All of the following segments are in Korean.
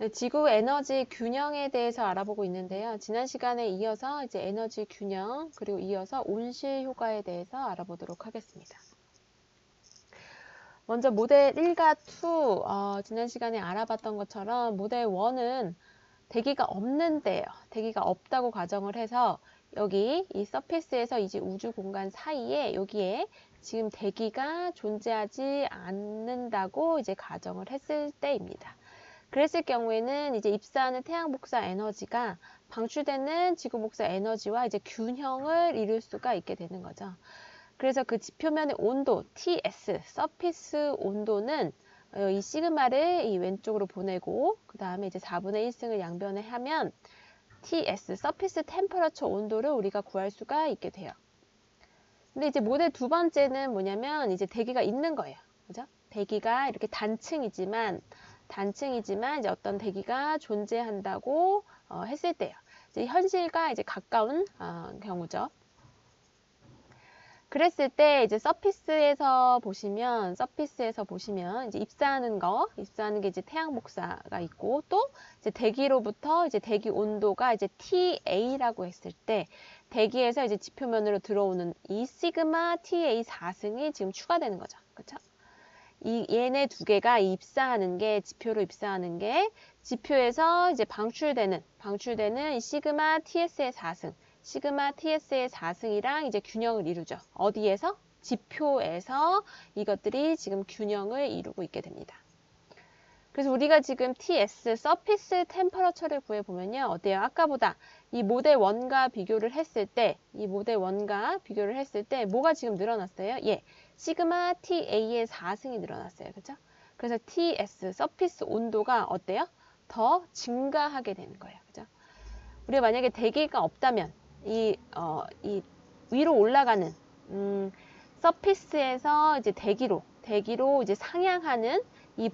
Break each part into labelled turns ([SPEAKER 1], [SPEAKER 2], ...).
[SPEAKER 1] 네, 지구 에너지 균형에 대해서 알아보고 있는데요. 지난 시간에 이어서 이제 에너지 균형, 그리고 이어서 온실 효과에 대해서 알아보도록 하겠습니다. 먼저 모델 1과 2, 지난 시간에 알아봤던 것처럼 모델 1은 대기가 없는데요. 대기가 없다고 가정을 해서 여기 이 서피스에서 이제 우주 공간 사이에 여기에 지금 대기가 존재하지 않는다고 이제 가정을 했을 때입니다. 그랬을 경우에는 이제 입사하는 태양 복사 에너지가 방출되는 지구 복사 에너지와 이제 균형을 이룰 수가 있게 되는 거죠. 그래서 그 지표면의 온도 TS, 서피스 온도는 이 시그마를 이 왼쪽으로 보내고 그 다음에 이제 4분의 1승을 양변에 하면 TS, 서피스 템퍼러처 온도를 우리가 구할 수가 있게 돼요. 근데 이제 모델 두 번째는 뭐냐면 이제 대기가 있는 거예요. 그죠? 대기가 이렇게 단층이지만 이제 어떤 대기가 존재한다고 했을 때요. 이제 현실과 이제 가까운 경우죠. 그랬을 때 이제 서피스에서 보시면 이제 입사하는 게 이제 태양 복사가 있고 또 이제 대기로부터 이제 대기 온도가 이제 TA라고 했을 때 대기에서 이제 지표면으로 들어오는 이 시그마 TA 4승이 지금 추가되는 거죠. 그렇죠? 이 얘네 두 개가 지표로 입사하는 게 지표에서 이제 방출되는 이 시그마 TS의 4승, 시그마 TS의 4승이랑 이제 균형을 이루죠. 어디에서? 지표에서 이것들이 지금 균형을 이루고 있게 됩니다. 그래서 우리가 지금 TS, 서피스 템퍼러처를 구해보면요. 어때요? 아까보다 이 모델 1과 비교를 했을 때, 뭐가 지금 늘어났어요? 예. 시그마 TA의 4승이 늘어났어요. 그죠? 그래서 TS, 서피스 온도가 어때요? 더 증가하게 되는 거예요. 그죠? 우리가 만약에 대기가 없다면, 이 위로 올라가는, 서피스에서 이제 대기로 이제 상향하는 이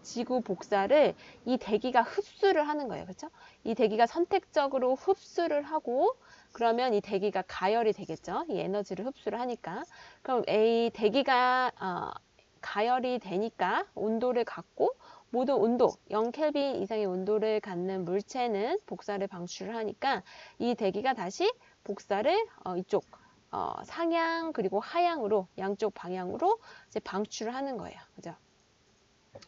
[SPEAKER 1] 지구 복사를 이 대기가 흡수를 하는 거예요. 그렇죠? 이 대기가 선택적으로 흡수를 하고 그러면 이 대기가 가열이 되겠죠. 이 에너지를 흡수를 하니까. 그럼 이 대기가 가열이 되니까 온도를 갖고 모든 온도 0켈빈 이상의 온도를 갖는 물체는 복사를 방출을 하니까 이 대기가 다시 복사를 이쪽 상향 그리고 하향으로 양쪽 방향으로 이제 방출을 하는 거예요. 그죠?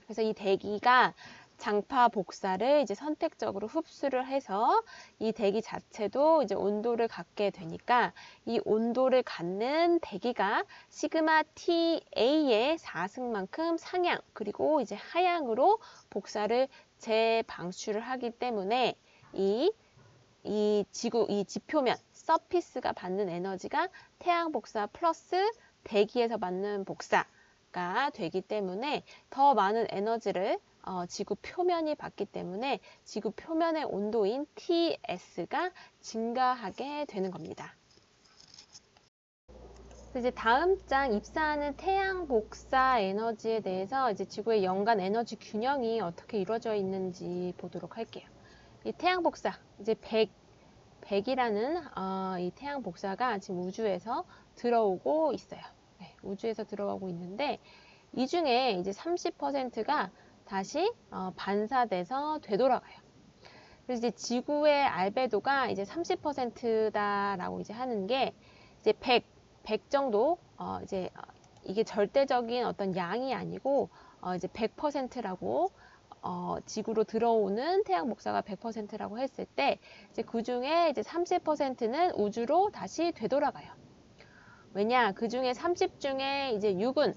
[SPEAKER 1] 그래서 이 대기가 장파 복사를 이제 선택적으로 흡수를 해서 이 대기 자체도 이제 온도를 갖게 되니까 이 온도를 갖는 대기가 시그마 TA의 4승만큼 상향 그리고 이제 하향으로 복사를 재방출을 하기 때문에 이 지표면 서피스가 받는 에너지가 태양 복사 플러스 대기에서 받는 복사가 되기 때문에 더 많은 에너지를 지구 표면이 받기 때문에 지구 표면의 온도인 TS가 증가하게 되는 겁니다. 이제 다음 장 입사하는 태양 복사 에너지에 대해서 이제 지구의 연간 에너지 균형이 어떻게 이루어져 있는지 보도록 할게요. 이 태양 복사 이제 100이라는 이 태양 복사가 지금 우주에서 들어오고 있어요. 네, 우주에서 들어가고 있는데 이 중에 이제 30%가 다시 반사돼서 되돌아가요. 그래서 이제 지구의 알베도가 이제 30%다라고 이제 하는 게 이제 100 정도 이게 절대적인 어떤 양이 아니고 이제 100%라고 지구로 들어오는 태양 복사가 100%라고 했을 때 이제 그 중에 이제 30%는 우주로 다시 되돌아가요. 왜냐? 그 중에 30 중에 이제 6은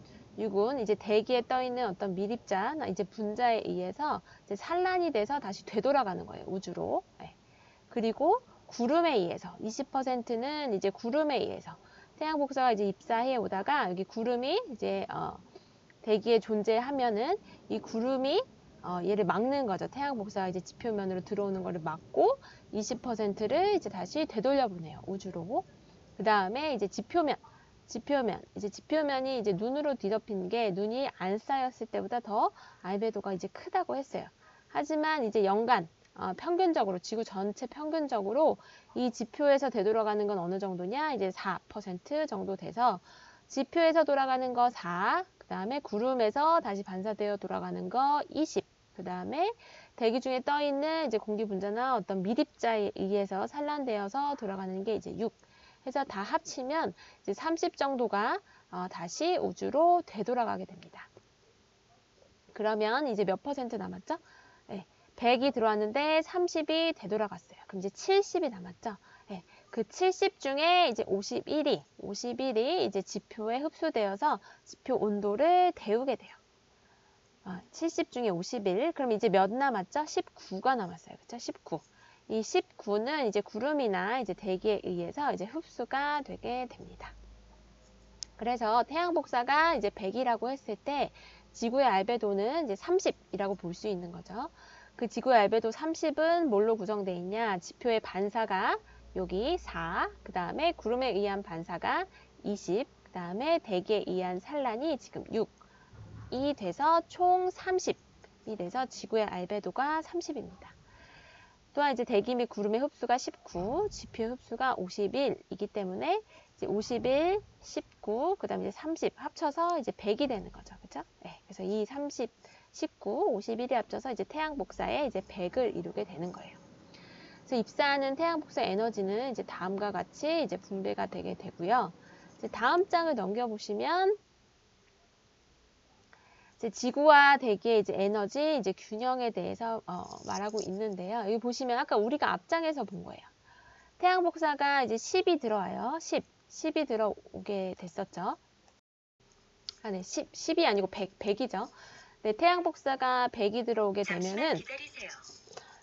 [SPEAKER 1] 이제 대기에 떠 있는 어떤 미립자, 이제 분자에 의해서 이제 산란이 돼서 다시 되돌아가는 거예요. 우주로. 네. 그리고 구름에 의해서 20%는 이제 구름에 의해서 태양 복사가 이제 입사해 오다가 여기 구름이 이제 대기에 존재하면은 이 구름이 얘를 막는 거죠. 태양 복사가 이제 지표면으로 들어오는 거를 막고 20%를 이제 다시 되돌려 보내요. 우주로. 그 다음에 이제 지표면이 이제 눈으로 뒤덮인 게 눈이 안 쌓였을 때보다 더 알베도가 이제 크다고 했어요. 하지만 이제 연간 평균적으로 지구 전체 평균적으로 이 지표에서 되돌아가는 건 어느 정도냐? 이제 4% 정도 돼서 지표에서 돌아가는 거 4, 그 다음에 구름에서 다시 반사되어 돌아가는 거 20, 그 다음에 대기 중에 떠 있는 이제 공기 분자나 어떤 미립자에 의해서 산란되어서 돌아가는 게 이제 6. 해서 다 합치면 이제 30 정도가 다시 우주로 되돌아가게 됩니다. 그러면 이제 몇 퍼센트 남았죠? 네, 100이 들어왔는데 30이 되돌아갔어요. 그럼 이제 70이 남았죠? 네, 그 70 중에 이제 51이 이제 지표에 흡수되어서 지표 온도를 데우게 돼요. 70 중에 51. 그럼 이제 몇 남았죠? 19가 남았어요. 그쵸? 19. 이 19는 이제 구름이나 이제 대기에 의해서 이제 흡수가 되게 됩니다. 그래서 태양 복사가 이제 100이라고 했을 때 지구의 알베도는 이제 30이라고 볼 수 있는 거죠. 그 지구의 알베도 30은 뭘로 구성되어 있냐? 지표의 반사가 여기 4, 그 다음에 구름에 의한 반사가 20, 그 다음에 대기에 의한 산란이 지금 6이 돼서 총 30이 돼서 지구의 알베도가 30입니다. 또한 이제 대기 및 구름의 흡수가 19, 지표의 흡수가 51이기 때문에 이제 51, 19, 그 다음에 이제 30 합쳐서 이제 100이 되는 거죠. 그죠? 네, 그래서 이 30, 19, 51이 합쳐서 이제 태양 복사에 이제 100을 이루게 되는 거예요. 그래서 입사하는 태양 복사 에너지는 이제 다음과 같이 이제 분배가 되게 되고요. 이제 다음 장을 넘겨보시면 이제 지구와 대기의 이제 에너지 이제 균형에 대해서 말하고 있는데요. 여기 보시면 아까 우리가 앞장에서 본 거예요. 태양 복사가 이제 10이 들어와요. 10이 들어오게 됐었죠. 네, 10이 아니고 100이죠. 네, 태양 복사가 100이 들어오게 되면은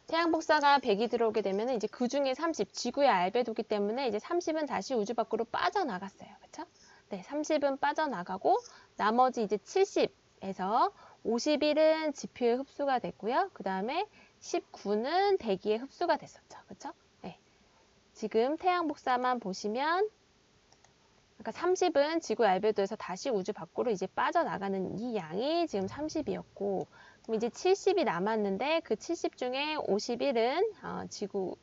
[SPEAKER 1] 태양 복사가 100이 들어오게 되면은 이제 그 중에 30 지구의 알베도기 때문에 이제 30은 다시 우주 밖으로 빠져나갔어요. 그렇죠? 네, 30은 빠져나가고 나머지 이제 70에서 51은 지표에 흡수가 됐고요. 그 다음에 19는 대기에 흡수가 됐었죠. 그렇죠? 네. 지금 태양 복사만 보시면 그러니까 30은 지구 알베도에서 다시 우주 밖으로 이제 빠져나가는 이 양이 지금 30이었고, 그럼 이제 70이 남았는데 그 70 중에 51은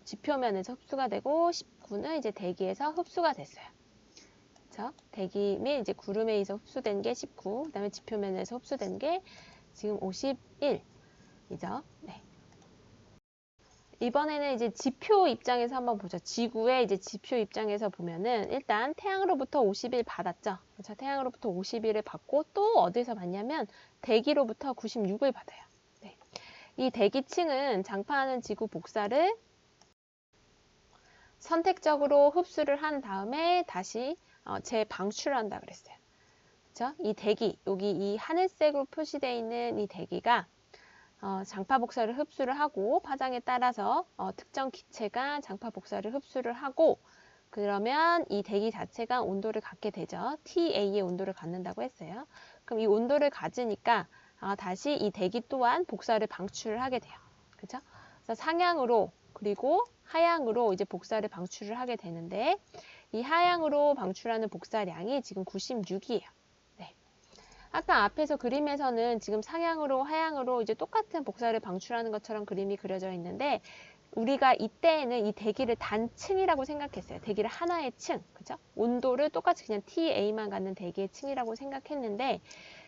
[SPEAKER 1] 지표면에서 흡수가 되고 19는 이제 대기에서 흡수가 됐어요. 그렇죠? 대기 및 이제 구름에 의해서 흡수된 게 19, 그다음에 지표면에서 흡수된 게 지금 51이죠. 네. 이번에는 이제 지표 입장에서 한번 보죠. 지구의 이제 지표 입장에서 보면은 일단 태양으로부터 50일 받았죠. 그렇죠? 태양으로부터 50일을 받고 또 어디서 받냐면 대기로부터 96을 받아요. 네. 이 대기층은 장파하는 지구 복사를 선택적으로 흡수를 한 다음에 다시 재방출한다 그랬어요. 그렇죠? 이 대기, 여기 이 하늘색으로 표시되어 있는 이 대기가 장파 복사를 흡수를 하고 파장에 따라서 특정 기체가 장파 복사를 흡수를 하고 그러면 이 대기 자체가 온도를 갖게 되죠. TA의 온도를 갖는다고 했어요. 그럼 이 온도를 가지니까 다시 이 대기 또한 복사를 방출을 하게 돼요. 그렇죠? 그래서 상향으로 그리고 하향으로 이제 복사를 방출을 하게 되는데 이 하향으로 방출하는 복사량이 지금 96이에요. 아까 앞에서 그림에서는 지금 상향으로 하향으로 이제 똑같은 복사를 방출하는 것처럼 그림이 그려져 있는데 우리가 이때에는 이 대기를 단층이라고 생각했어요. 대기를 하나의 층, 그죠? 온도를 똑같이 그냥 TA만 갖는 대기의 층이라고 생각했는데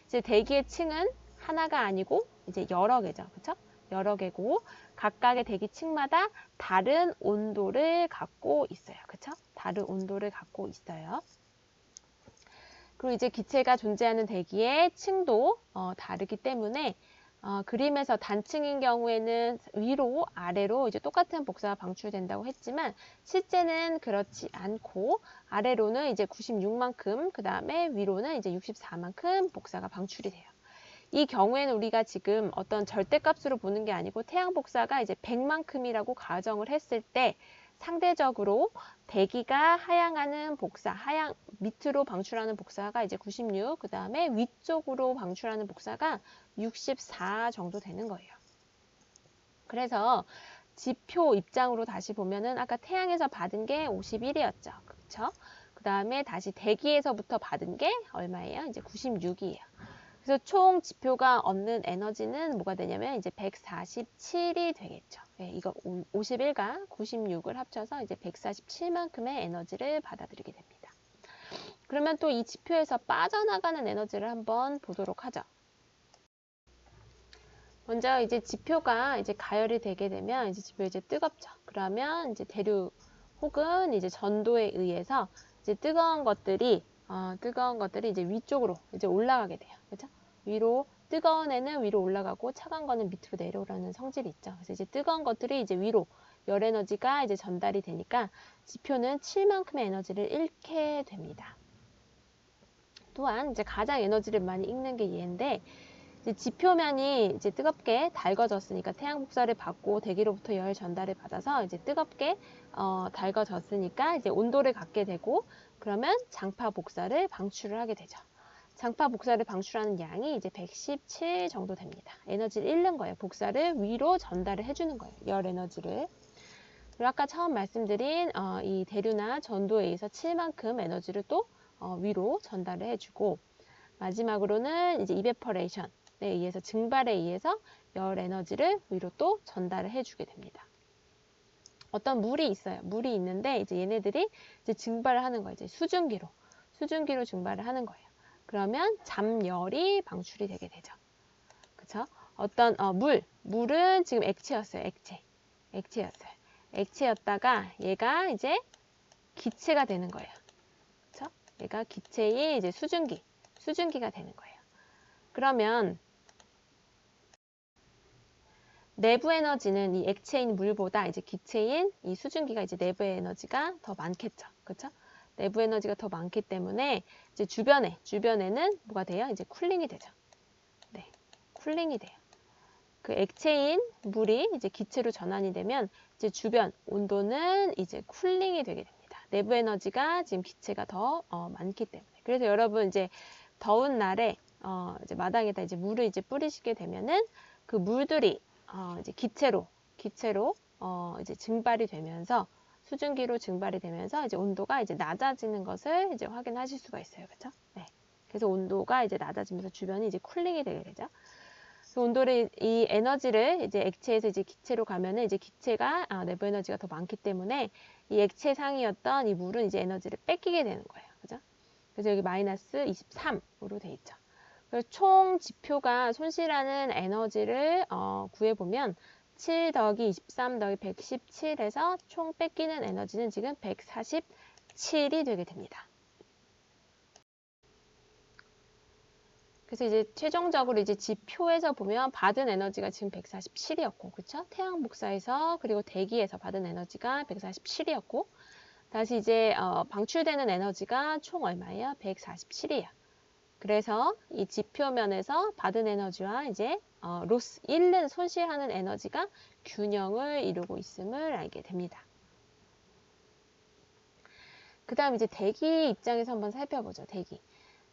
[SPEAKER 1] 이제 대기의 층은 하나가 아니고 이제 여러 개죠, 그죠? 여러 개고 각각의 대기 층마다 다른 온도를 갖고 있어요, 그죠? 다른 온도를 갖고 있어요. 그리고 이제 기체가 존재하는 대기의 층도 다르기 때문에 그림에서 단층인 경우에는 위로 아래로 이제 똑같은 복사가 방출된다고 했지만 실제는 그렇지 않고 아래로는 이제 96만큼 그 다음에 위로는 이제 64만큼 복사가 방출이 돼요. 이 경우에는 우리가 지금 어떤 절대값으로 보는 게 아니고 태양 복사가 이제 100만큼이라고 가정을 했을 때 상대적으로 대기가 하향하는 복사, 하향 밑으로 방출하는 복사가 이제 96, 그 다음에 위쪽으로 방출하는 복사가 64 정도 되는 거예요. 그래서 지표 입장으로 다시 보면은 아까 태양에서 받은 게 51이었죠. 그렇죠? 그 다음에 다시 대기에서부터 받은 게 얼마예요? 이제 96이에요. 그래서 총 지표가 얻는 에너지는 뭐가 되냐면 이제 147이 되겠죠. 네, 이거 51과 96을 합쳐서 이제 147만큼의 에너지를 받아들이게 됩니다. 그러면 또 이 지표에서 빠져나가는 에너지를 한번 보도록 하죠. 먼저 이제 지표가 이제 가열이 되게 되면 이제 지표 이제 뜨겁죠. 그러면 이제 대류 혹은 이제 전도에 의해서 이제 뜨거운 것들이 이제 위쪽으로 이제 올라가게 돼요. 그렇죠? 위로 뜨거운 애는 위로 올라가고 차가운 거는 밑으로 내려오라는 성질이 있죠. 그래서 이제 뜨거운 것들이 이제 위로 열 에너지가 이제 전달이 되니까 지표는 7만큼의 에너지를 잃게 됩니다. 또한 이제 가장 에너지를 많이 잃는 게 얘인데 이제 지표면이 이제 뜨겁게 달궈졌으니까 태양 복사를 받고 대기로부터 열 전달을 받아서 이제 뜨겁게 달궈졌으니까 이제 온도를 갖게 되고 그러면 장파 복사를 방출을 하게 되죠. 장파 복사를 방출하는 양이 이제 117 정도 됩니다. 에너지를 잃는 거예요. 복사를 위로 전달을 해주는 거예요. 열 에너지를. 그리고 아까 처음 말씀드린 이 대류나 전도에 의해서 7만큼 에너지를 또 위로 전달을 해주고 마지막으로는 이제 이베퍼레이션에 의해서 증발에 의해서 열 에너지를 위로 또 전달을 해주게 됩니다. 어떤 물이 있어요. 물이 있는데 이제 얘네들이 이제 증발을 하는 거예요. 이제 수증기로 증발을 하는 거예요. 그러면 잠열이 방출이 되게 되죠. 그쵸? 어떤 물은 지금 액체였어요. 액체였어요. 액체였다가 얘가 이제 기체가 되는 거예요. 그쵸? 얘가 기체의 이제 수증기가 되는 거예요. 그러면 내부 에너지는 이 액체인 물보다 이제 기체인 이 수증기가 이제 내부의 에너지가 더 많겠죠. 그렇죠? 내부 에너지가 더 많기 때문에 이제 주변에는 뭐가 돼요? 이제 쿨링이 되죠. 네. 쿨링이 돼요. 그 액체인 물이 이제 기체로 전환이 되면 이제 주변 온도는 이제 쿨링이 되게 됩니다. 내부 에너지가 지금 기체가 더 많기 때문에. 그래서 여러분 이제 더운 날에 이제 마당에다 이제 물을 이제 뿌리시게 되면은 그 물들이 이제 기체로 이제 증발이 되면서 수증기로 증발이 되면서 이제 온도가 이제 낮아지는 것을 이제 확인하실 수가 있어요. 그렇죠? 네. 그래서 온도가 이제 낮아지면서 주변이 이제 쿨링이 되게 되죠. 그 온도를 이 에너지를 이제 액체에서 이제 기체로 가면은 이제 기체가 내부 에너지가 더 많기 때문에 이 액체 상이었던 이 물은 이제 에너지를 뺏기게 되는 거예요. 그죠? 그래서 여기 마이너스 23으로 돼 있죠. 그래서 총 지표가 손실하는 에너지를 구해보면 7 더하기 23 더하기 117에서 총 뺏기는 에너지는 지금 147이 되게 됩니다. 그래서 이제 최종적으로 이제 지표에서 보면 받은 에너지가 지금 147이었고, 그렇죠? 태양 복사에서 그리고 대기에서 받은 에너지가 147이었고, 다시 이제 방출되는 에너지가 총 얼마예요? 147이에요. 그래서 이 지표면에서 받은 에너지와 이제 로스, 잃는 손실하는 에너지가 균형을 이루고 있음을 알게 됩니다. 그 다음 이제 대기 입장에서 한번 살펴보죠. 대기.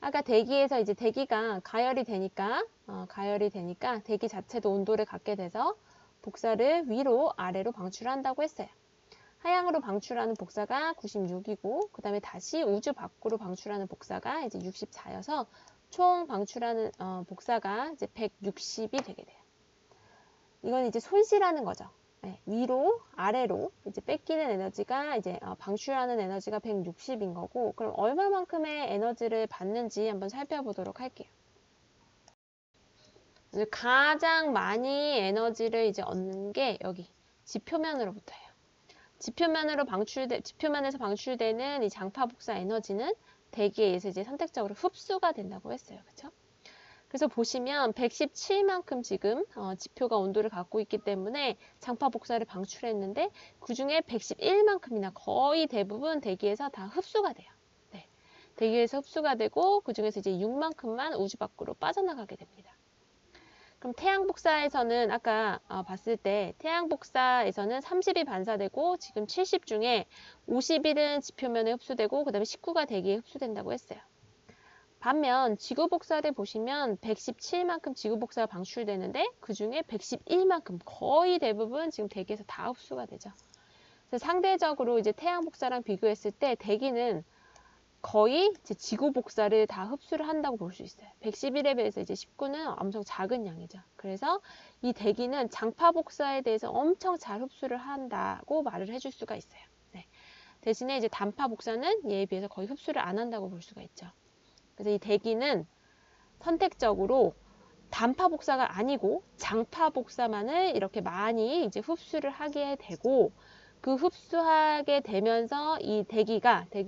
[SPEAKER 1] 아까 대기에서 이제 대기가 가열이 되니까 대기 자체도 온도를 갖게 돼서 복사를 위로 아래로 방출한다고 했어요. 하향으로 방출하는 복사가 96이고 그 다음에 다시 우주 밖으로 방출하는 복사가 이제 64여서 총 방출하는 복사가 이제 160이 되게 돼요. 이건 이제 손실하는 거죠. 네, 위로 아래로 이제 뺏기는 에너지가 이제 방출하는 에너지가 160인 거고 그럼 얼마만큼의 에너지를 받는지 한번 살펴보도록 할게요. 가장 많이 에너지를 이제 얻는 게 여기 지표면으로부터예요. 지표면에서 방출되는 이 장파 복사 에너지는 대기에 의해서 이제 선택적으로 흡수가 된다고 했어요. 그렇죠? 그래서 보시면 117만큼 지금 지표가 온도를 갖고 있기 때문에 장파 복사를 방출했는데 그 중에 111만큼이나 거의 대부분 대기에서 다 흡수가 돼요. 네. 대기에서 흡수가 되고 그 중에서 이제 6만큼만 우주 밖으로 빠져나가게 됩니다. 그럼 태양 복사에서는 아까 봤을 때 태양 복사에서는 30이 반사되고 지금 70 중에 50일은 지표면에 흡수되고 그 다음에 19가 대기에 흡수된다고 했어요. 반면 지구 복사를 보시면 117만큼 지구 복사가 방출되는데 그 중에 111만큼 거의 대부분 지금 대기에서 다 흡수가 되죠. 그래서 상대적으로 이제 태양 복사랑 비교했을 때 대기는 거의 이제 지구 복사를 다 흡수를 한다고 볼 수 있어요. 111에 비해서 이제 19는 엄청 작은 양이죠. 그래서 이 대기는 장파 복사에 대해서 엄청 잘 흡수를 한다고 말을 해줄 수가 있어요. 네. 대신에 이제 단파 복사는 얘에 비해서 거의 흡수를 안 한다고 볼 수가 있죠. 그래서 이 대기는 선택적으로 단파 복사가 아니고 장파 복사만을 이렇게 많이 이제 흡수를 하게 되고, 그 흡수하게 되면서 이 대기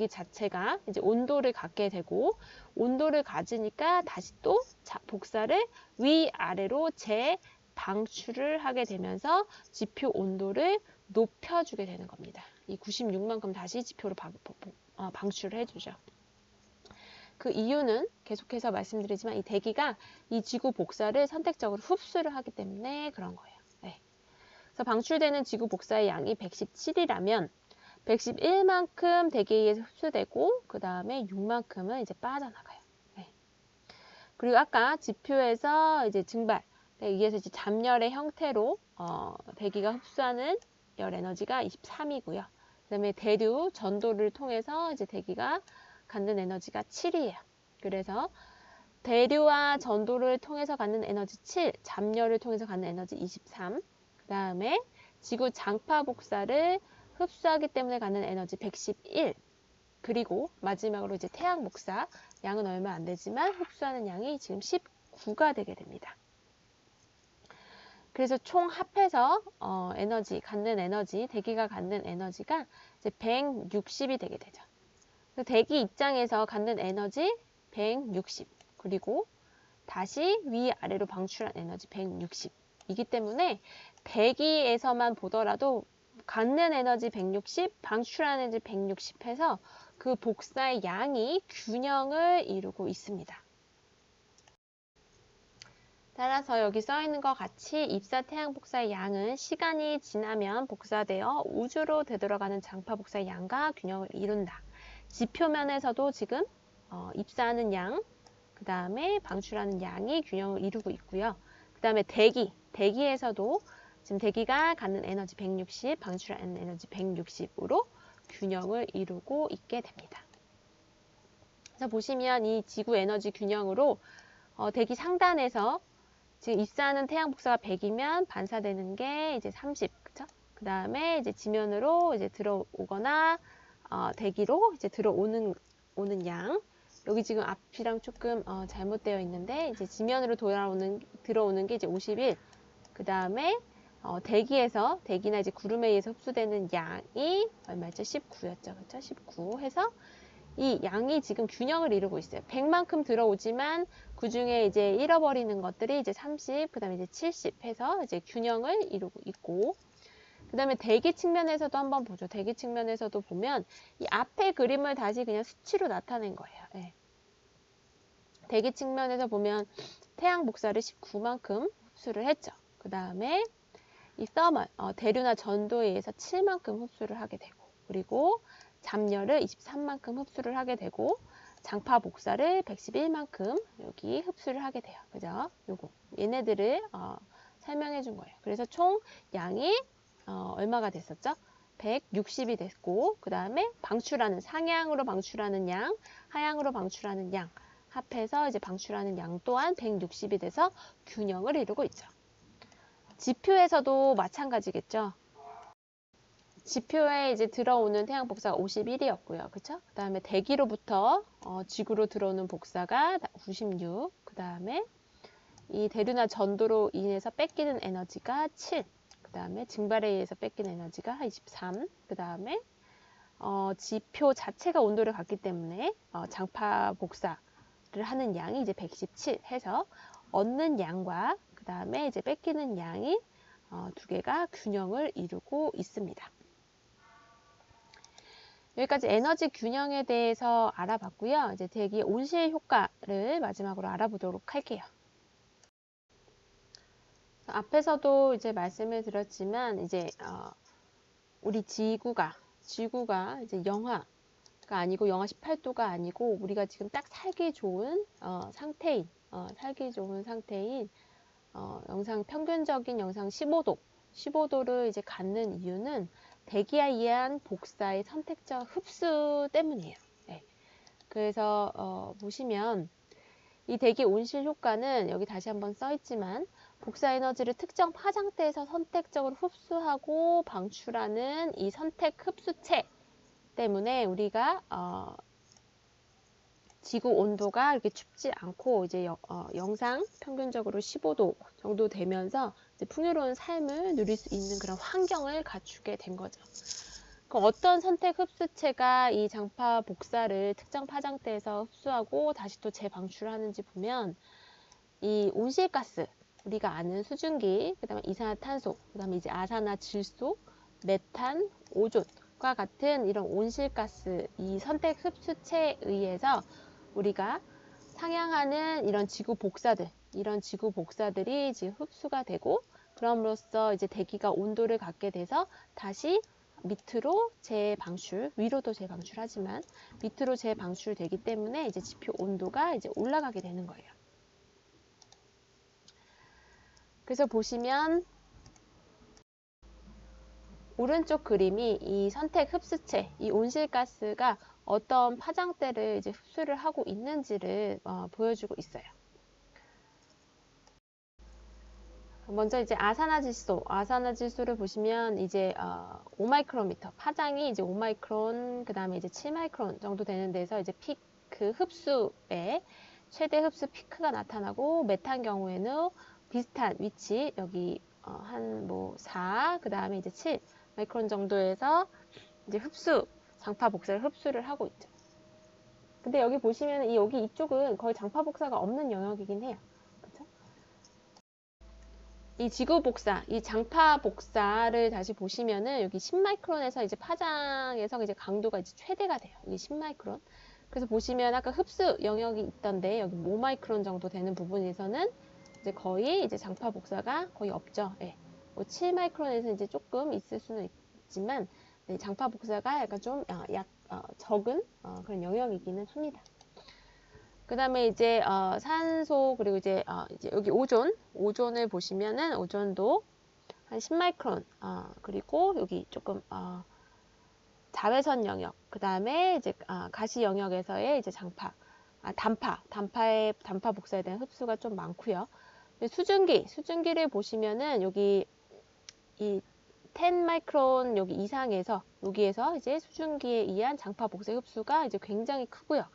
[SPEAKER 1] 자체가 이제 온도를 갖게 되고, 온도를 가지니까 다시 또 복사를 위아래로 재방출을 하게 되면서 지표 온도를 높여주게 되는 겁니다. 이 96만큼 다시 지표로 방출을 해주죠. 그 이유는 계속해서 말씀드리지만 이 대기가 이 지구 복사를 선택적으로 흡수를 하기 때문에 그런 거예요. 네. 그래서 방출되는 지구 복사의 양이 117이라면 111만큼 대기에 의해서 흡수되고 그 다음에 6만큼은 이제 빠져나가요. 네. 그리고 아까 지표에서 이제 증발에 의해서 이제 잠열의 형태로 대기가 흡수하는 열 에너지가 23이고요. 그 다음에 대류 전도를 통해서 이제 대기가 갖는 에너지가 7이에요. 그래서 대류와 전도를 통해서 갖는 에너지 7, 잠열을 통해서 갖는 에너지 23, 그 다음에 지구 장파 복사를 흡수하기 때문에 갖는 에너지 111, 그리고 마지막으로 이제 태양 복사, 양은 얼마 안 되지만 흡수하는 양이 지금 19가 되게 됩니다. 그래서 총 합해서 갖는 에너지, 대기가 갖는 에너지가 이제 160이 되게 되죠. 대기 입장에서 갖는 에너지 160, 그리고 다시 위아래로 방출한 에너지 160이기 때문에 대기에서만 보더라도 갖는 에너지 160, 방출하는 에너지 160 해서 그 복사의 양이 균형을 이루고 있습니다. 따라서 여기 써 있는 것 같이 입사 태양 복사의 양은 시간이 지나면 복사되어 우주로 되돌아가는 장파 복사의 양과 균형을 이룬다. 지표면에서도 지금 입사하는 양, 그 다음에 방출하는 양이 균형을 이루고 있고요. 그 다음에 대기에서도 지금 대기가 갖는 에너지 160, 방출하는 에너지 160으로 균형을 이루고 있게 됩니다. 그래서 보시면 이 지구 에너지 균형으로 대기 상단에서 지금 입사하는 태양 복사가 100이면 반사되는 게 이제 30, 그쵸? 그 다음에 이제 지면으로 이제 들어오거나 대기로 이제 들어오는 양. 여기 지금 앞이랑 조금 잘못되어 있는데 이제 지면으로 들어오는 게 이제 51. 그 다음에 대기나 이제 구름에 의해서 흡수되는 양이 얼마였죠? 19였죠, 그렇죠? 19 해서 이 양이 지금 균형을 이루고 있어요. 100만큼 들어오지만 그 중에 이제 잃어버리는 것들이 이제 30, 그 다음에 이제 70 해서 이제 균형을 이루고 있고, 그 다음에 대기 측면에서도 한번 보죠. 대기 측면에서도 보면 이 앞에 그림을 다시 그냥 수치로 나타낸 거예요. 네. 대기 측면에서 보면 태양 복사를 19만큼 흡수를 했죠. 그 다음에 이 서멀, 대류나 전도에 의해서 7만큼 흡수를 하게 되고, 그리고 잠열을 23만큼 흡수를 하게 되고, 장파 복사를 111만큼 여기 흡수를 하게 돼요. 그죠? 요거 얘네들을 설명해 준 거예요. 그래서 총 양이 얼마가 됐었죠? 160이 됐고, 그 다음에 상향으로 방출하는 양, 하향으로 방출하는 양 합해서 이제 방출하는 양 또한 160이 돼서 균형을 이루고 있죠. 지표에서도 마찬가지겠죠. 지표에 이제 들어오는 태양 복사가 51이었고요. 그쵸? 그 다음에 대기로부터 지구로 들어오는 복사가 96. 그 다음에 이 대류나 전도로 인해서 뺏기는 에너지가 7. 그 다음에 증발에 의해서 뺏기는 에너지가 23. 그 다음에 지표 자체가 온도를 갖기 때문에 장파 복사를 하는 양이 이제 117 해서 얻는 양과 그 다음에 이제 뺏기는 양이 두 개가 균형을 이루고 있습니다. 여기까지 에너지 균형에 대해서 알아봤고요. 이제 대기 온실 효과를 마지막으로 알아보도록 할게요. 앞에서도 이제 말씀을 드렸지만 이제 우리 지구가 이제 영하가 아니고 영하 18도가 아니고 우리가 지금 딱 살기 좋은 상태인 평균적인 영상 15도를 이제 갖는 이유는 대기에 의한 복사의 선택적 흡수 때문이에요. 네. 그래서 보시면 이 대기 온실 효과는 여기 다시 한번 써 있지만 복사 에너지를 특정 파장대에서 선택적으로 흡수하고 방출하는 이 선택 흡수체 때문에 우리가 지구 온도가 이렇게 춥지 않고 이제 영상 평균적으로 15도 정도 되면서 이제 풍요로운 삶을 누릴 수 있는 그런 환경을 갖추게 된 거죠. 그럼 어떤 선택 흡수체가 이 장파 복사를 특정 파장대에서 흡수하고 다시 또 재방출하는지 보면 이 온실가스, 우리가 아는 수증기, 그다음에 이산화탄소, 그다음에 이제 아산화질소, 메탄, 오존과 같은 이런 온실가스 이 선택 흡수체에 의해서 우리가 상향하는 이런 지구 복사들, 이런 지구 복사들이 지금 흡수가 되고 그럼으로써 이제 대기가 온도를 갖게 돼서 다시 밑으로 재방출, 위로도 재방출하지만 밑으로 재방출되기 때문에 이제 지표 온도가 이제 올라가게 되는 거예요. 그래서 보시면 오른쪽 그림이 이 선택 흡수체, 이 온실가스가 어떤 파장대를 이제 흡수를 하고 있는지를 보여주고 있어요. 먼저 이제 아산화질소를 보시면 이제 5마이크로미터, 파장이 이제 5마이크론, 그 다음에 이제 7마이크론 정도 되는 데서 이제 피크 흡수에 최대 흡수 피크가 나타나고, 메탄 경우에는 비슷한 위치, 여기 한 뭐 4, 그 다음에 이제 7 마이크론 정도에서 이제 장파 복사를 흡수를 하고 있죠. 근데 여기 보시면 여기 이쪽은 거의 장파 복사가 없는 영역이긴 해요. 그렇죠? 이 지구 복사, 이 장파 복사를 다시 보시면은 여기 10마이크론에서 이제 파장에서 이제 강도가 이제 최대가 돼요. 이게 10마이크론. 그래서 보시면 아까 흡수 영역이 있던데 여기 5마이크론 정도 되는 부분에서는 이제 거의 이제 장파 복사가 거의 없죠. 예. 뭐 7마이크론에서 이제 조금 있을 수는 있지만 네, 장파 복사가 약간 좀 적은 그런 영역이기는 합니다. 그 다음에 이제 산소, 그리고 이제 여기 오존을 보시면은 오존도 한 10마이크론, 그리고 여기 조금 자외선 영역, 그 다음에 이제 가시 영역에서의 이제 단파 복사에 대한 흡수가 좀 많고요. 수증기를 보시면은 여기 이 10마이크론 여기 이상에서 여기에서 이제 수증기에 의한 장파 복사 흡수가 이제 굉장히 크고요.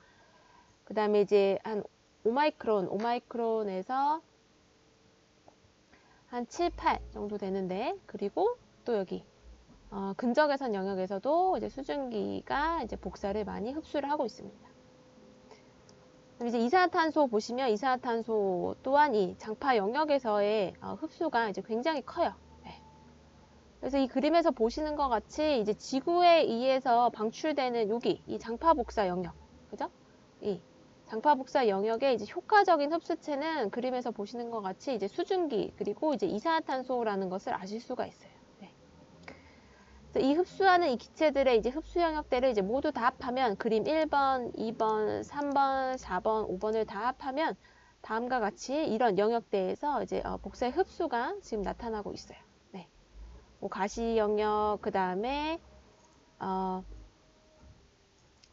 [SPEAKER 1] 그 다음에 이제 한 5마이크론에서 한 7, 8 정도 되는데, 그리고 또 여기 근적외선 영역에서도 이제 수증기가 이제 복사를 많이 흡수를 하고 있습니다. 그럼 이제 이산화탄소 보시면 이산화탄소 또한 이 장파 영역에서의 흡수가 이제 굉장히 커요. 네. 그래서 이 그림에서 보시는 것 같이 이제 지구에 의해서 방출되는 여기 이 장파 복사 영역, 그죠? 이 장파 복사 영역의 이제 효과적인 흡수체는 그림에서 보시는 것 같이 이제 수증기 그리고 이제 이산화탄소라는 것을 아실 수가 있어요. 네. 그래서 이 흡수하는 이 기체들의 이제 흡수 영역대를 이제 모두 다 합하면 그림 1번, 2번, 3번, 4번, 5번을 다 합하면 다음과 같이 이런 영역대에서 이제 복사의 흡수가 지금 나타나고 있어요. 네. 뭐 가시 영역, 그 다음에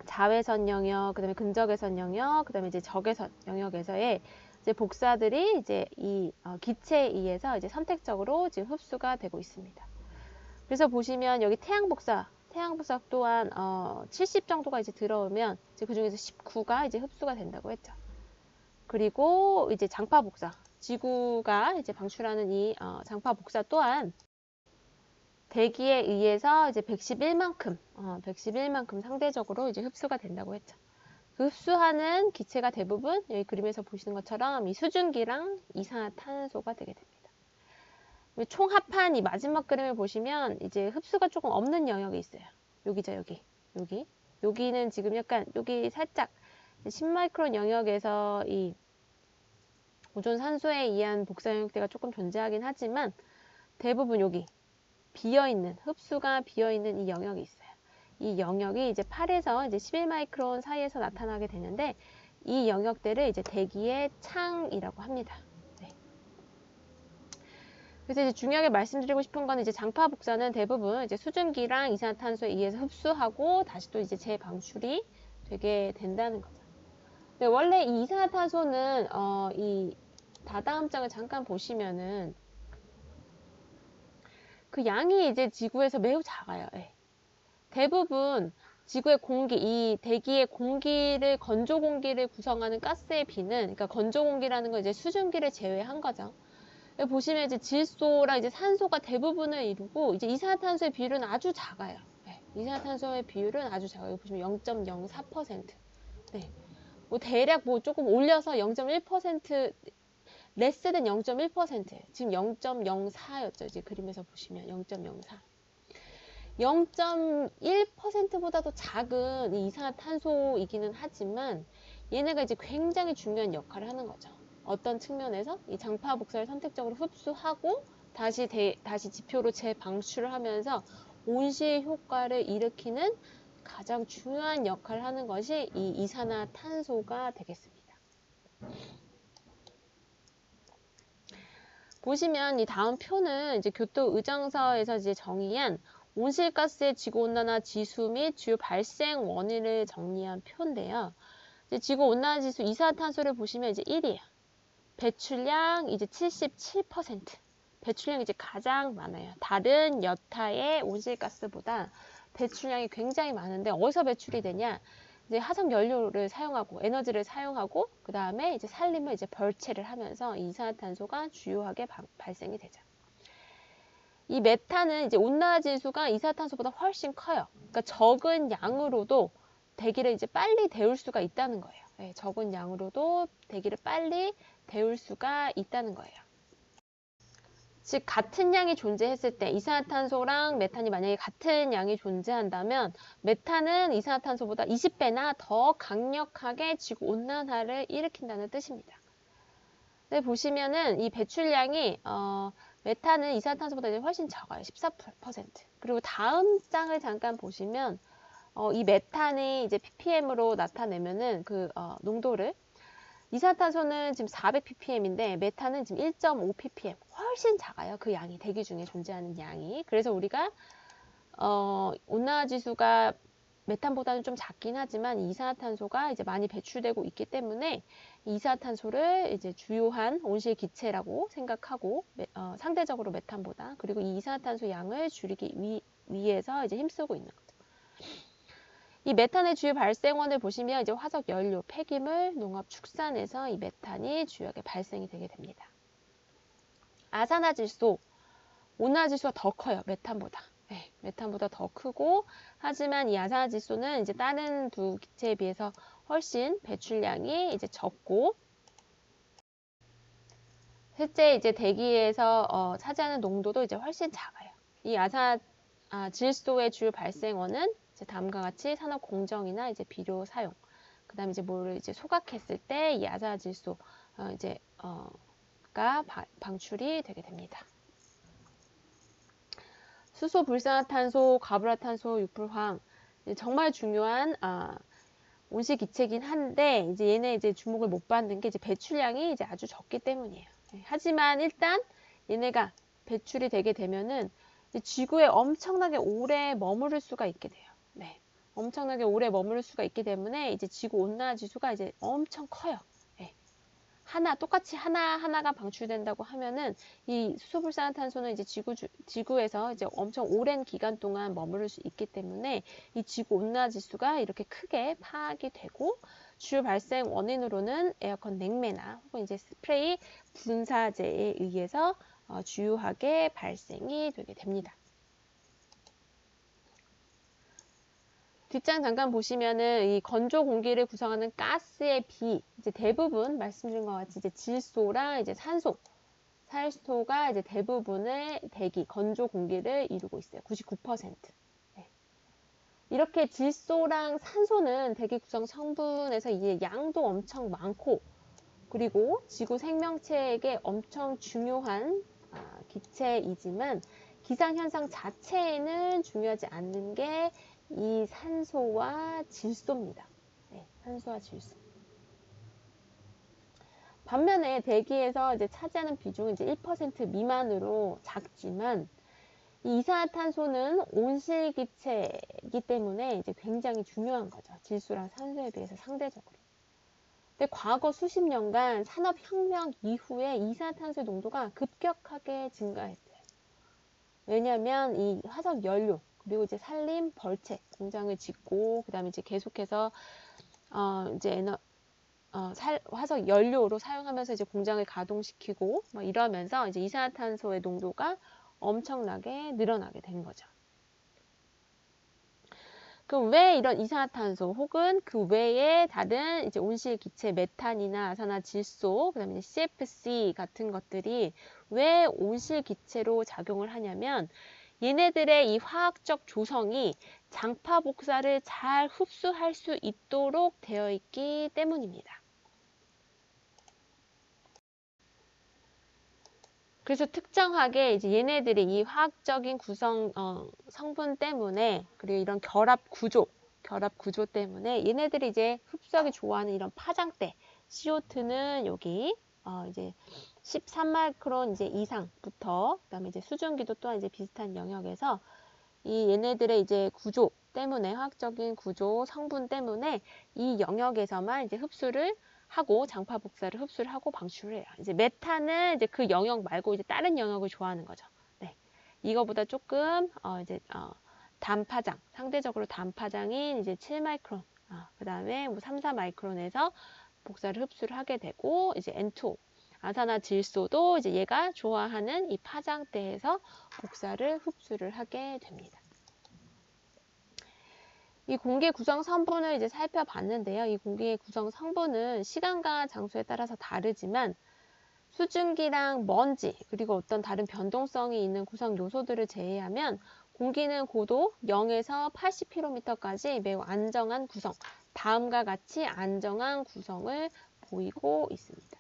[SPEAKER 1] 자외선 영역, 그 다음에 근적외선 영역, 그 다음에 이제 적외선 영역에서의 이제 복사들이 이제 이 기체에 의해서 이제 선택적으로 지금 흡수가 되고 있습니다. 그래서 보시면 여기 태양 복사 또한 70 정도가 이제 들어오면 이제 그 중에서 19가 이제 흡수가 된다고 했죠. 그리고 이제 장파 복사, 지구가 이제 방출하는 이 장파 복사 또한 대기에 의해서 이제 111만큼 상대적으로 이제 흡수가 된다고 했죠. 그 흡수하는 기체가 대부분 여기 그림에서 보시는 것처럼 이 수증기랑 이산화탄소가 되게 됩니다. 총합한 이 마지막 그림을 보시면 이제 흡수가 조금 없는 영역이 있어요. 여기죠, 여기. 여기는 지금 약간 여기 살짝 10마이크론 영역에서 이 오존 산소에 의한 복사 영역대가 조금 존재하긴 하지만 대부분 여기 흡수가 비어있는 이 영역이 있어요. 이 영역이 이제 8에서 이제 11마이크론 사이에서 나타나게 되는데 이 영역대를 이제 대기의 창이라고 합니다. 네. 그래서 이제 중요하게 말씀드리고 싶은 건 이제 장파 복사는 대부분 이제 수증기랑 이산화탄소에 의해서 흡수하고 다시 또 이제 재방출이 되게 된다는 거죠. 근데 원래 이 이산화탄소는 이 다다음 장을 잠깐 보시면은 그 양이 이제 지구에서 매우 작아요. 예. 대부분 지구의 공기, 이 대기의 공기를, 건조 공기를 구성하는 가스의 비는, 그러니까 건조 공기라는 건 이제 수증기를 제외한 거죠. 여기 보시면 이제 질소랑 이제 산소가 대부분을 이루고, 이제 이산화탄소의 비율은 아주 작아요. 네, 이산화탄소의 비율은 아주 작아요. 여기 보시면 0.04%. 네. 뭐 대략 뭐 조금 올려서 0.1%, less than 0.1%. 지금 0.04였죠. 이제 그림에서 보시면 0.04. 0.1%보다도 작은 이 이산화탄소이기는 하지만 얘네가 이제 굉장히 중요한 역할을 하는 거죠. 어떤 측면에서 이 장파 복사를 선택적으로 흡수하고 다시 지표로 재방출을 하면서 온실 효과를 일으키는 가장 중요한 역할을 하는 것이 이 이산화탄소가 되겠습니다. 보시면 이 다음 표는 이제 교토의정서에서 이제 정의한 온실가스의 지구온난화 지수 및 주요 발생 원인을 정리한 표인데요. 이제 지구온난화 지수 이산화탄소를 보시면 이제 1위에요. 배출량 이제 77%. 배출량이 이제 가장 많아요. 다른 여타의 온실가스보다 배출량이 굉장히 많은데 어디서 배출이 되냐? 이제 화석 연료를 사용하고 에너지를 사용하고 그 다음에 이제 산림을 이제 벌채를 하면서 이산화탄소가 주요하게 발생이 되죠. 이 메탄은 이제 온난화 지수가 이산화탄소보다 훨씬 커요. 그러니까 적은 양으로도 대기를 이제 빨리 데울 수가 있다는 거예요. 네, 적은 양으로도 대기를 빨리 데울 수가 있다는 거예요. 즉 같은 양이 존재했을 때 이산화탄소랑 메탄이 만약에 같은 양이 존재한다면 메탄은 이산화탄소보다 20배나 더 강력하게 지구온난화를 일으킨다는 뜻입니다. 네, 보시면은 이 배출량이 메탄은 이산화탄소보다 훨씬 적어요. 14%. 그리고 다음 장을 잠깐 보시면 이 메탄이 이제 ppm으로 나타내면은 그 농도를 이산화탄소는 지금 400ppm인데 메탄은 지금 1.5ppm 훨씬 작아요. 그 양이 대기 중에 존재하는 양이. 그래서 우리가 온난화 지수가 메탄보다는 좀 작긴 하지만 이산화탄소가 이제 많이 배출되고 있기 때문에 이산화탄소를 이제 주요한 온실 기체라고 생각하고 상대적으로 메탄보다 그리고 이 이산화탄소 양을 줄이기 위해서 이제 힘쓰고 있는 거죠. 이 메탄의 주요 발생원을 보시면 이제 화석 연료, 폐기물, 농업, 축산에서 이 메탄이 주요하게 발생이 되게 됩니다. 아산화질소, 온난화질소가 더 커요. 메탄보다. 네, 메탄보다 더 크고 하지만 이 아산화질소는 이제 다른 두 기체에 비해서 훨씬 배출량이 이제 적고 실제 이제 대기에서 차지하는 농도도 이제 훨씬 작아요. 이 질소의 주요 발생원은 이제 다음과 같이 산업 공정이나 이제 비료 사용, 그다음에 이제 뭐를 이제 소각했을 때 이 아산화질소 가 방출이 되게 됩니다. 수소, 불산화탄소, 과불화탄소, 육불황 정말 중요한 온실 기체긴 한데 이제 얘네 이제 주목을 못 받는 게 이제 배출량이 이제 아주 적기 때문이에요. 하지만 일단 얘네가 배출이 되게 되면은 지구에 엄청나게 오래 머무를 수가 있게 돼요. 네. 엄청나게 오래 머무를 수가 있기 때문에 이제 지구 온난화 지수가 이제 엄청 커요. 네. 똑같이 하나가 방출된다고 하면은 이 수소불산화탄소는 이제 지구에서 이제 엄청 오랜 기간 동안 머무를 수 있기 때문에 이 지구 온난화 지수가 이렇게 크게 파악이 되고 주요 발생 원인으로는 에어컨 냉매나 혹은 이제 스프레이 분사제에 의해서 주요하게 발생이 되게 됩니다. 뒷장 잠깐 보시면은 이 건조 공기를 구성하는 가스의 비, 이제 대부분 말씀드린 것 같이 이제 질소랑 이제 산소가 이제 대부분의 대기, 건조 공기를 이루고 있어요. 99%. 네. 이렇게 질소랑 산소는 대기 구성 성분에서 이제 양도 엄청 많고, 그리고 지구 생명체에게 엄청 중요한 기체이지만 기상현상 자체에는 중요하지 않는 게 이 산소와 질소입니다. 네, 산소와 질소. 반면에 대기에서 이제 차지하는 비중은 이제 1% 미만으로 작지만 이 이산화탄소는 온실기체이기 때문에 이제 굉장히 중요한 거죠. 질소랑 산소에 비해서 상대적으로. 근데 과거 수십 년간 산업혁명 이후에 이산화탄소의 농도가 급격하게 증가했어요. 왜냐하면 이 화석 연료, 그리고 이제 산림, 벌채 공장을 짓고 그다음에 이제 계속해서 이제 화석 연료로 사용하면서 이제 공장을 가동시키고 뭐 이러면서 이제 이산화탄소의 농도가 엄청나게 늘어나게 된 거죠. 그럼 왜 이런 이산화탄소 혹은 그 외에 다른 이제 온실기체 메탄이나 아산화질소, 그다음에 CFC 같은 것들이 왜 온실기체로 작용을 하냐면 얘네들의 이 화학적 조성이 장파 복사를 잘 흡수할 수 있도록 되어 있기 때문입니다. 그래서 특정하게 이제 얘네들이 이 화학적인 구성 성분 때문에 그리고 이런 결합 구조 때문에 얘네들이 이제 흡수하기 좋아하는 이런 파장대 CO2는 여기 이제 13마이크론 이제 이상부터 그다음에 이제 수증기도 또한 이제 비슷한 영역에서 이 얘네들의 이제 구조 때문에 화학적인 구조 성분 때문에 이 영역에서만 이제 흡수를 하고 장파 복사를 흡수를 하고 방출을 해요. 이제 메탄은 이제 그 영역 말고 이제 다른 영역을 좋아하는 거죠. 네. 이거보다 조금 단파장, 상대적으로 단파장인 이제 7마이크론, 그다음에 뭐 3, 4마이크론에서 복사를 흡수를 하게 되고 이제 N2O 아산화질소도 이제 얘가 좋아하는 이 파장대에서 복사를 흡수를 하게 됩니다. 이 공기 구성 성분을 이제 살펴봤는데요. 이 공기의 구성 성분은 시간과 장소에 따라서 다르지만 수증기랑 먼지 그리고 어떤 다른 변동성이 있는 구성 요소들을 제외하면 공기는 고도 0에서 80km까지 매우 안정한 구성, 다음과 같이 안정한 구성을 보이고 있습니다.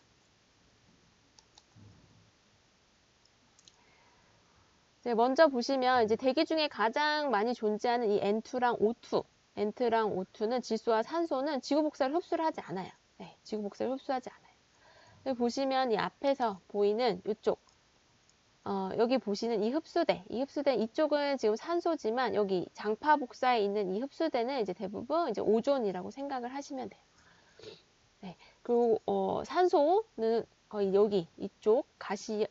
[SPEAKER 1] 먼저 보시면 이제 대기 중에 가장 많이 존재하는 이 N2랑 O2, N2랑 O2는 질소와 산소는 지구 복사를 흡수를 하지 않아요. 네, 지구 복사를 흡수하지 않아요. 여기 보시면 이 앞에서 보이는 이쪽, 여기 보시는 이 흡수대 이쪽은 지금 산소지만 여기 장파 복사에 있는 이 흡수대는 이제 대부분 이제 오존이라고 생각을 하시면 돼요. 네, 그리고 산소는 거의 여기 이쪽 가시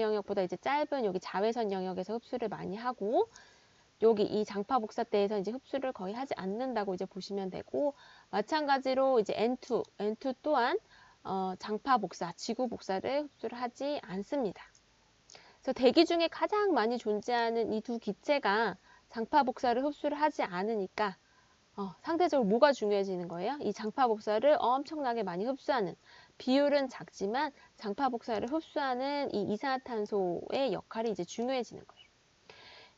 [SPEAKER 1] 영역보다 이제 짧은 여기 자외선 영역에서 흡수를 많이 하고 여기 이 장파 복사대에서 이제 흡수를 거의 하지 않는다고 이제 보시면 되고 마찬가지로 이제 N2 또한 장파 복사, 지구 복사를 흡수를 하지 않습니다. 그래서 대기 중에 가장 많이 존재하는 이 두 기체가 장파 복사를 흡수를 하지 않으니까 상대적으로 뭐가 중요해지는 거예요? 이 장파 복사를 엄청나게 많이 흡수하는 비율은 작지만 장파 복사를 흡수하는 이 이산화탄소의 역할이 이제 중요해지는 거예요.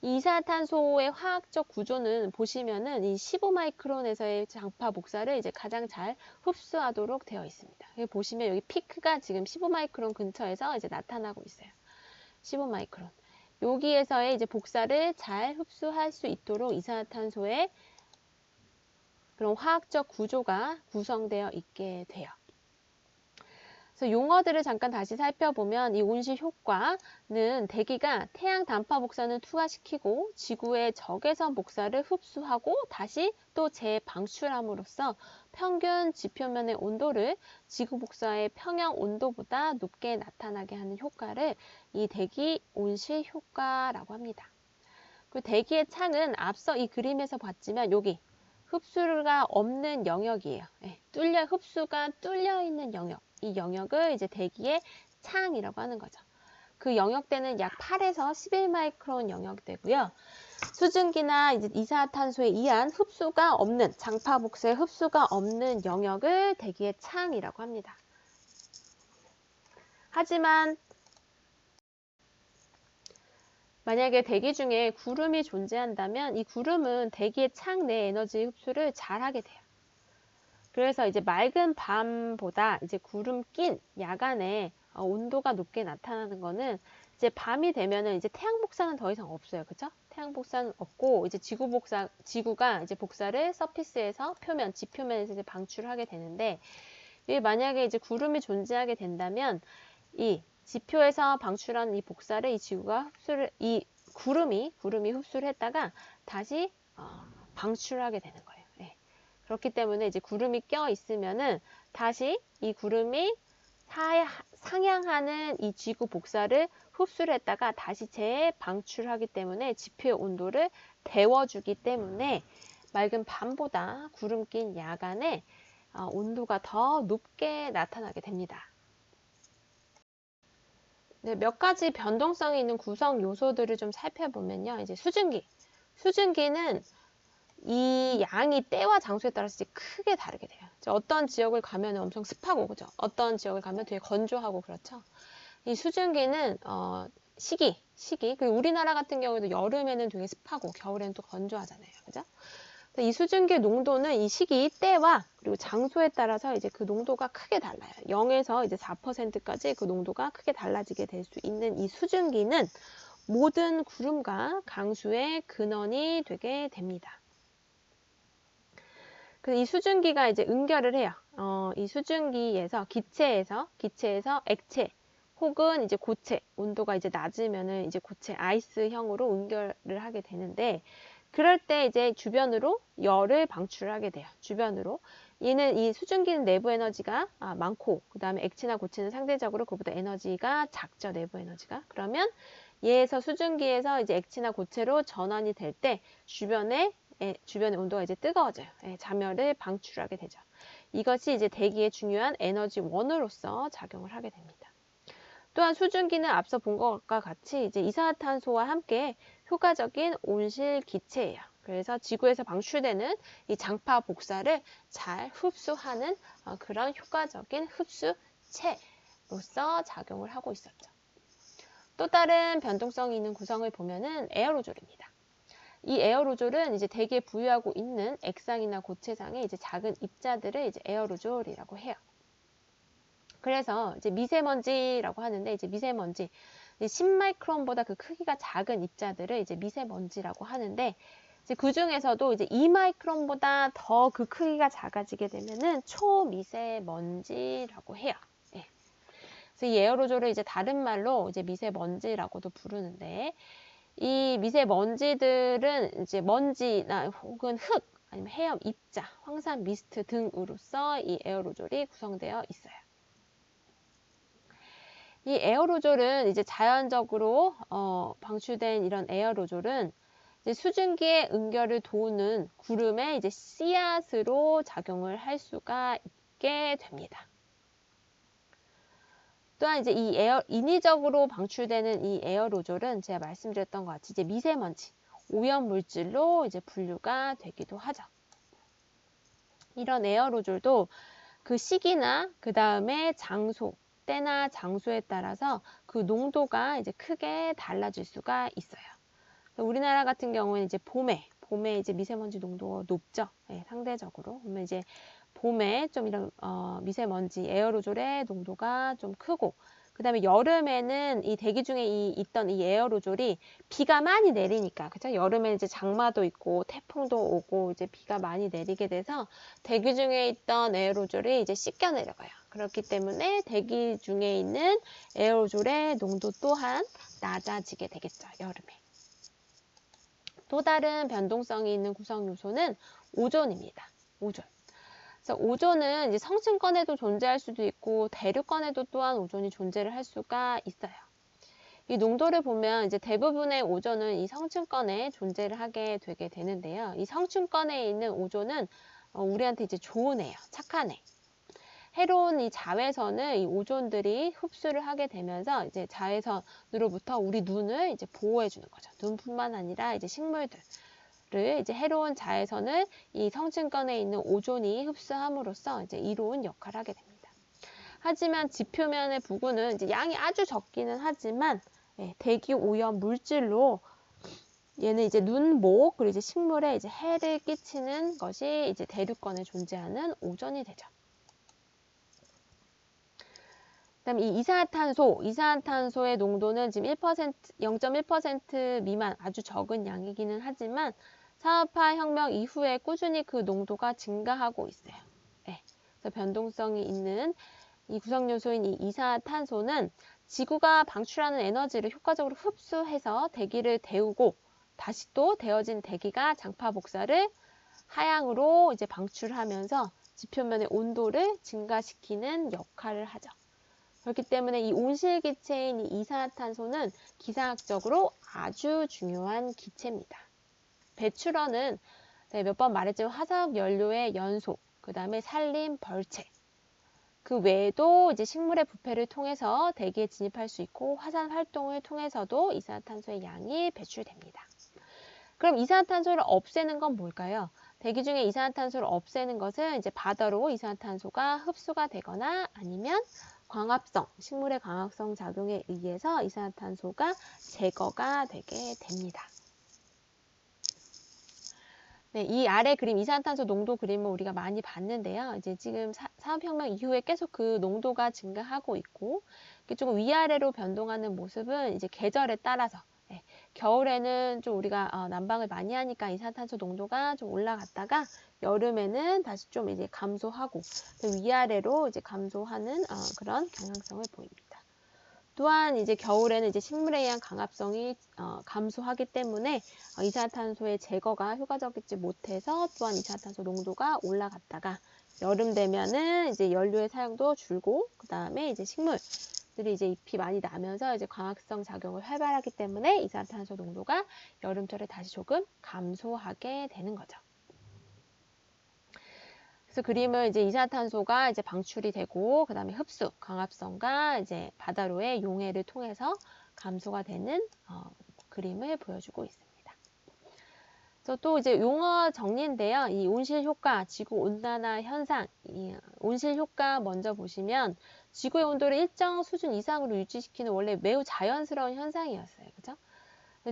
[SPEAKER 1] 이 이산화탄소의 화학적 구조는 보시면은 이 15마이크론에서의 장파 복사를 이제 가장 잘 흡수하도록 되어 있습니다. 여기 보시면 여기 피크가 지금 15마이크론 근처에서 이제 나타나고 있어요. 15마이크론. 여기에서의 이제 복사를 잘 흡수할 수 있도록 이산화탄소의 그런 화학적 구조가 구성되어 있게 돼요. 그래서 용어들을 잠깐 다시 살펴보면 이 온실 효과는 대기가 태양 단파 복사는 투하시키고 지구의 적외선 복사를 흡수하고 다시 또 재방출함으로써 평균 지표면의 온도를 지구 복사의 평형 온도보다 높게 나타나게 하는 효과를 이 대기 온실 효과라고 합니다. 그리고 대기의 창은 앞서 이 그림에서 봤지만 여기 흡수가 없는 영역이에요. 흡수가 뚫려 있는 영역. 이 영역을 이제 대기의 창이라고 하는 거죠. 그 영역대는 약 8에서 11마이크론 영역대고요. 수증기나 이제 이산화탄소에 의한 흡수가 없는 장파 복사의 흡수가 없는 영역을 대기의 창이라고 합니다. 하지만 만약에 대기 중에 구름이 존재한다면 이 구름은 대기의 창 내 에너지 흡수를 잘하게 돼요. 그래서 이제 맑은 밤보다 이제 구름 낀 야간에 온도가 높게 나타나는 거는 이제 밤이 되면은 이제 태양 복사는 더 이상 없어요. 그죠? 태양 복사는 없고 이제 지구가 이제 복사를 서피스에서 지표면에서 이제 방출하게 되는데 만약에 이제 구름이 존재하게 된다면 이 지표에서 방출한 이 복사를 이 지구가 구름이 흡수를 했다가 다시 방출하게 되는 거예요. 그렇기 때문에 이제 구름이 껴 있으면은 다시 이 구름이 상향하는 이 지구 복사를 흡수를 했다가 다시 재방출하기 때문에 지표의 온도를 데워주기 때문에 맑은 밤보다 구름 낀 야간에 온도가 더 높게 나타나게 됩니다. 네, 몇 가지 변동성이 있는 구성 요소들을 좀 살펴보면요. 이제 수증기. 수증기는 이 양이 때와 장소에 따라서 이제 크게 다르게 돼요. 어떤 지역을 가면 엄청 습하고, 그죠? 어떤 지역을 가면 되게 건조하고, 그렇죠? 이 수증기는, 시기. 그리고 우리나라 같은 경우에도 여름에는 되게 습하고, 겨울에는 또 건조하잖아요. 그죠? 이 수증기 농도는 이 시기, 때와 그리고 장소에 따라서 이제 그 농도가 크게 달라요. 0에서 이제 4%까지 그 농도가 크게 달라지게 될 수 있는 이 수증기는 모든 구름과 강수의 근원이 되게 됩니다. 이 수증기가 이제 응결을 해요. 이 수증기에서 기체에서 액체 혹은 이제 고체, 온도가 이제 낮으면은 이제 고체 아이스형으로 응결을 하게 되는데, 그럴 때 이제 주변으로 열을 방출하게 돼요. 주변으로. 얘는 이 수증기는 내부 에너지가 많고, 그 다음에 액체나 고체는 상대적으로 그보다 에너지가 작죠. 내부 에너지가. 그러면 얘에서 수증기에서 이제 액체나 고체로 전환이 될 때 주변의 온도가 이제 뜨거워져요. 잠열을 방출하게 되죠. 이것이 이제 대기의 중요한 에너지원으로서 작용을 하게 됩니다. 또한 수증기는 앞서 본 것과 같이 이제 이산화탄소와 함께 효과적인 온실 기체예요. 그래서 지구에서 방출되는 이 장파 복사를 잘 흡수하는 그런 효과적인 흡수체로서 작용을 하고 있었죠. 또 다른 변동성이 있는 구성을 보면은 에어로졸입니다. 이 에어로졸은 이제 대기에 부유하고 있는 액상이나 고체상의 이제 작은 입자들을 이제 에어로졸이라고 해요. 그래서 이제 미세먼지라고 하는데, 이제 미세먼지 10마이크론보다 그 크기가 작은 입자들을 이제 미세먼지라고 하는데, 이제 그 중에서도 이제 2마이크론보다 더 그 크기가 작아지게 되면은 초미세먼지라고 해요. 예. 그래서 이 에어로졸을 이제 다른 말로 이제 미세먼지라고도 부르는데, 이 미세먼지들은 이제 먼지나 혹은 흙, 아니면 해염, 입자, 황산, 미스트 등으로서 이 에어로졸이 구성되어 있어요. 이 에어로졸은 이제 자연적으로 방출된 이런 에어로졸은 이제 수증기의 응결을 도우는 구름의 이제 씨앗으로 작용을 할 수가 있게 됩니다. 또한 이제 인위적으로 방출되는 이 에어로졸은 제가 말씀드렸던 것 같이 이제 미세먼지, 오염 물질로 이제 분류가 되기도 하죠. 이런 에어로졸도 그 시기나 그 다음에 장소, 때나 장소에 따라서 그 농도가 이제 크게 달라질 수가 있어요. 우리나라 같은 경우는 이제 봄에 이제 미세먼지 농도가 높죠. 네, 상대적으로. 그러면 이제 봄에 좀 이런 미세먼지 에어로졸의 농도가 좀 크고, 그 다음에 여름에는 이 대기 중에 있던 이 에어로졸이 비가 많이 내리니까, 그죠? 여름에 이제 장마도 있고 태풍도 오고 이제 비가 많이 내리게 돼서 대기 중에 있던 에어로졸이 이제 씻겨 내려가요. 그렇기 때문에 대기 중에 있는 에어로졸의 농도 또한 낮아지게 되겠죠, 여름에. 또 다른 변동성이 있는 구성 요소는 오존입니다. 오존. 그래서 오존은 이제 성층권에도 존재할 수도 있고 대륙권에도 또한 오존이 존재를 할 수가 있어요. 이 농도를 보면 이제 대부분의 오존은 이 성층권에 존재를 하게 되게 되는데요. 이 성층권에 있는 오존은 우리한테 이제 좋은 애예요. 착한 애. 해로운 이 자외선을 이 오존들이 흡수를 하게 되면서 이제 자외선으로부터 우리 눈을 이제 보호해 주는 거죠. 눈뿐만 아니라 이제 식물들. 를 이제 해로운 자외선을 이 성층권에 있는 오존이 흡수함으로써 이제 이로운 역할을 하게 됩니다. 하지만 지표면의 부구는 이제 양이 아주 적기는 하지만 대기 오염 물질로 얘는 이제 눈, 목, 그리고 이제 식물에 이제 해를 끼치는 것이 이제 대륙권에 존재하는 오존이 되죠. 그다음 이 이산화탄소의 농도는 지금 0.1% 미만 아주 적은 양이기는 하지만 산업화 혁명 이후에 꾸준히 그 농도가 증가하고 있어요. 네. 그래서 변동성이 있는 이 구성 요소인 이 이산화탄소는 지구가 방출하는 에너지를 효과적으로 흡수해서 대기를 데우고 다시 또 데워진 대기가 장파 복사를 하향으로 이제 방출하면서 지표면의 온도를 증가시키는 역할을 하죠. 그렇기 때문에 이 온실기체인 이 이산화탄소는 기상학적으로 아주 중요한 기체입니다. 배출원은 몇 번 말했지만 화석 연료의 연소, 그 다음에 산림, 벌채. 그 외에도 이제 식물의 부패를 통해서 대기에 진입할 수 있고 화산 활동을 통해서도 이산화탄소의 양이 배출됩니다. 그럼 이산화탄소를 없애는 건 뭘까요? 대기 중에 이산화탄소를 없애는 것은 이제 바다로 이산화탄소가 흡수가 되거나 아니면 광합성, 식물의 광합성 작용에 의해서 이산화탄소가 제거가 되게 됩니다. 네, 이 아래 그림 이산화탄소 농도 그림을 우리가 많이 봤는데요. 이제 지금 산업혁명 이후에 계속 그 농도가 증가하고 있고 조금 위아래로 변동하는 모습은 이제 계절에 따라서 겨울에는 좀 우리가 난방을 많이 하니까 이산화탄소 농도가 좀 올라갔다가 여름에는 다시 좀 이제 감소하고 위아래로 이제 감소하는 그런 경향성을 보입니다. 또한 이제 겨울에는 이제 식물에 의한 강압성이 감소하기 때문에 이산화탄소의 제거가 효과적이지 못해서 또한 이산화탄소 농도가 올라갔다가 여름 되면은 이제 연료의 사용도 줄고 그 다음에 이제 식물들이 이제 잎이 많이 나면서 이제 광합성 작용을 활발하기 때문에 이산화탄소 농도가 여름철에 다시 조금 감소하게 되는 거죠. 그래서 그림은 이제 이산화탄소가 이제 방출이 되고 그다음에 흡수, 광합성과 이제 바다로의 용해를 통해서 감소가 되는 그림을 보여주고 있습니다. 그래서 또 이제 용어 정리인데요. 이 온실 효과, 지구 온난화 현상, 이 온실 효과 먼저 보시면 지구의 온도를 일정 수준 이상으로 유지시키는 원래 매우 자연스러운 현상이었어요. 그죠?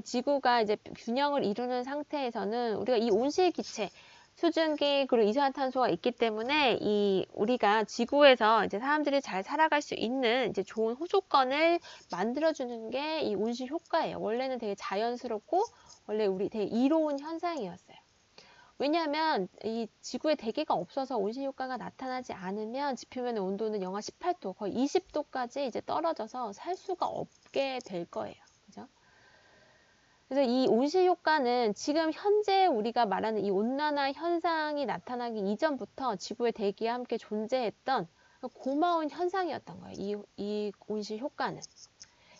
[SPEAKER 1] 지구가 이제 균형을 이루는 상태에서는 우리가 이 온실 기체 수증기 그리고 이산화탄소가 있기 때문에 이 우리가 지구에서 이제 사람들이 잘 살아갈 수 있는 이제 좋은 호조건을 만들어주는 게 이 온실 효과예요. 원래는 되게 자연스럽고 원래 우리 되게 이로운 현상이었어요. 왜냐하면 이 지구에 대기가 없어서 온실 효과가 나타나지 않으면 지표면의 온도는 영하 18도, 거의 20도까지 이제 떨어져서 살 수가 없게 될 거예요. 그죠? 그래서 이 온실 효과는 지금 현재 우리가 말하는 이 온난화 현상이 나타나기 이전부터 지구의 대기에 함께 존재했던 고마운 현상이었던 거예요. 이 온실 효과는.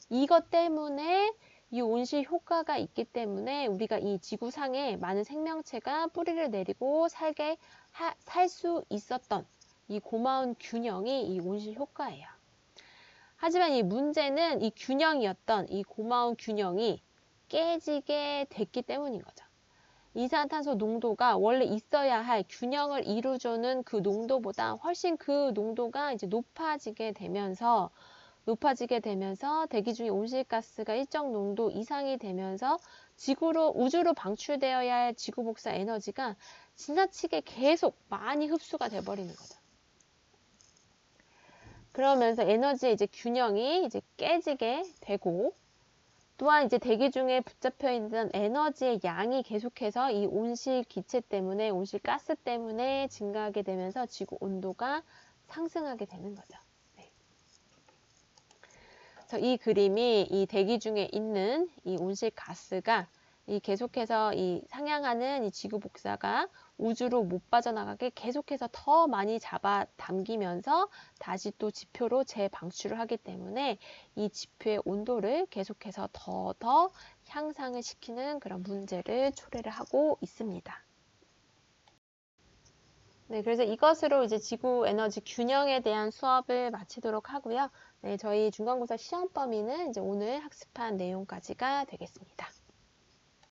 [SPEAKER 1] 이것 때문에 이 온실 효과가 있기 때문에 우리가 이 지구상에 많은 생명체가 뿌리를 내리고 살 수 있었던 이 고마운 균형이 이 온실 효과예요. 하지만 이 문제는 이 균형이었던 이 고마운 균형이 깨지게 됐기 때문인 거죠. 이산화탄소 농도가 원래 있어야 할 균형을 이루어주는 그 농도보다 훨씬 그 농도가 이제 높아지게 되면서 대기 중에 온실가스가 일정 농도 이상이 되면서 우주로 방출되어야 할 지구 복사 에너지가 지나치게 계속 많이 흡수가 돼버리는 거죠. 그러면서 에너지의 이제 균형이 이제 깨지게 되고 또한 이제 대기 중에 붙잡혀 있는 에너지의 양이 계속해서 이 온실 기체 때문에 온실 가스 때문에 증가하게 되면서 지구 온도가 상승하게 되는 거죠. 네. 그래서 이 그림이 이 대기 중에 있는 이 온실 가스가 이 계속해서 이 상향하는 이 지구 복사가 우주로 못 빠져나가게 계속해서 더 많이 잡아 당기면서 다시 또 지표로 재방출을 하기 때문에 이 지표의 온도를 계속해서 더 향상을 시키는 그런 문제를 초래를 하고 있습니다. 네, 그래서 이것으로 이제 지구 에너지 균형에 대한 수업을 마치도록 하고요. 네, 저희 중간고사 시험 범위는 이제 오늘 학습한 내용까지가 되겠습니다.